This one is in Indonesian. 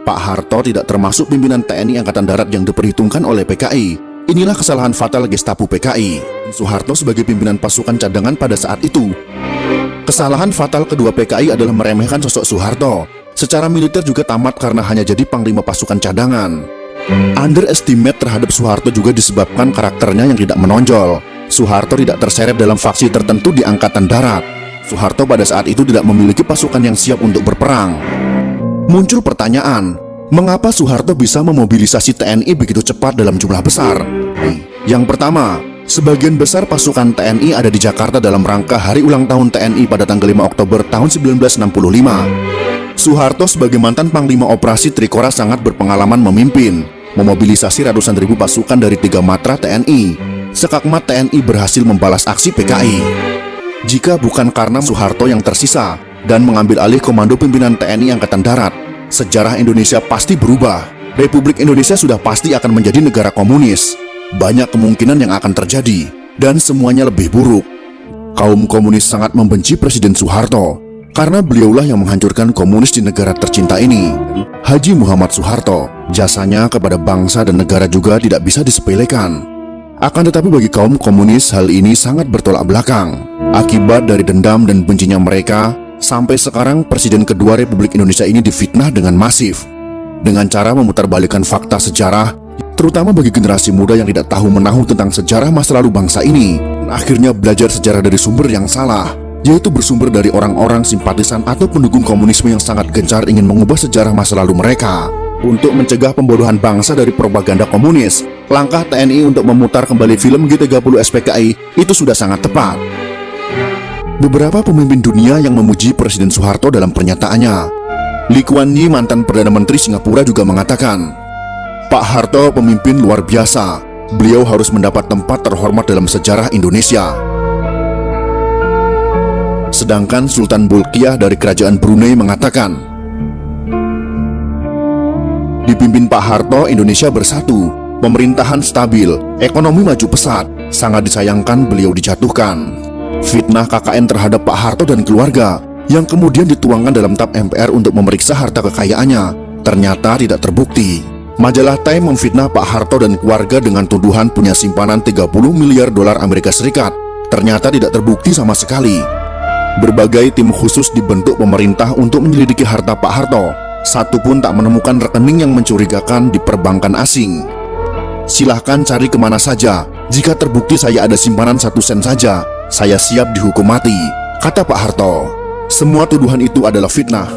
Pak Harto tidak termasuk pimpinan TNI Angkatan Darat yang diperhitungkan oleh PKI. Inilah kesalahan fatal Gestapo PKI. Soeharto sebagai pimpinan pasukan cadangan pada saat itu. Kesalahan fatal kedua PKI adalah meremehkan sosok Soeharto. Secara militer juga tamat karena hanya jadi panglima pasukan cadangan. Underestimate terhadap Soeharto juga disebabkan karakternya yang tidak menonjol. Soeharto tidak terseret dalam faksi tertentu di Angkatan Darat. Soeharto pada saat itu tidak memiliki pasukan yang siap untuk berperang. Muncul pertanyaan, mengapa Soeharto bisa memobilisasi TNI begitu cepat dalam jumlah besar? Yang pertama, sebagian besar pasukan TNI ada di Jakarta dalam rangka hari ulang tahun TNI pada tanggal 5 Oktober tahun 1965. Soeharto sebagai mantan Panglima Operasi Trikora sangat berpengalaman memimpin, memobilisasi ratusan ribu pasukan dari 3 matra TNI. Sekakmat TNI berhasil membalas aksi PKI. Jika bukan karena Soeharto yang tersisa dan mengambil alih komando pimpinan TNI Angkatan Darat, sejarah Indonesia pasti berubah. Republik Indonesia sudah pasti akan menjadi negara komunis. Banyak kemungkinan yang akan terjadi, dan semuanya lebih buruk. Kaum komunis sangat membenci Presiden Soeharto, karena beliaulah yang menghancurkan komunis di negara tercinta ini. Haji Muhammad Soeharto, jasanya kepada bangsa dan negara juga tidak bisa disepelekan. Akan tetapi bagi kaum komunis hal ini sangat bertolak belakang. Akibat dari dendam dan bencinya mereka, sampai sekarang Presiden kedua Republik Indonesia ini difitnah dengan masif. Dengan cara memutarbalikkan fakta sejarah, terutama bagi generasi muda yang tidak tahu menahu tentang sejarah masa lalu bangsa ini, akhirnya belajar sejarah dari sumber yang salah, yaitu bersumber dari orang-orang simpatisan atau pendukung komunisme yang sangat gencar ingin mengubah sejarah masa lalu mereka. Untuk mencegah pembodohan bangsa dari propaganda komunis, langkah TNI untuk memutar kembali film G30 SPKI itu sudah sangat tepat. Beberapa pemimpin dunia yang memuji Presiden Soeharto dalam pernyataannya. Lee Kuan Yew, mantan Perdana Menteri Singapura, juga mengatakan, Pak Harto pemimpin luar biasa. Beliau harus mendapat tempat terhormat dalam sejarah Indonesia. Sedangkan Sultan Bolkiah dari Kerajaan Brunei mengatakan, dipimpin Pak Harto, Indonesia bersatu, pemerintahan stabil, ekonomi maju pesat. Sangat disayangkan beliau dijatuhkan. Fitnah KKN terhadap Pak Harto dan keluarga yang kemudian dituangkan dalam TAP MPR untuk memeriksa harta kekayaannya ternyata tidak terbukti. Majalah Time memfitnah Pak Harto dan keluarga dengan tuduhan punya simpanan 30 miliar dolar Amerika Serikat. Ternyata tidak terbukti sama sekali. Berbagai tim khusus dibentuk pemerintah untuk menyelidiki harta Pak Harto. Satu pun tak menemukan rekening yang mencurigakan di perbankan asing. Silahkan cari kemana saja. Jika terbukti saya ada simpanan 1 sen saja, saya siap dihukum mati, kata Pak Harto. Semua tuduhan itu adalah fitnah.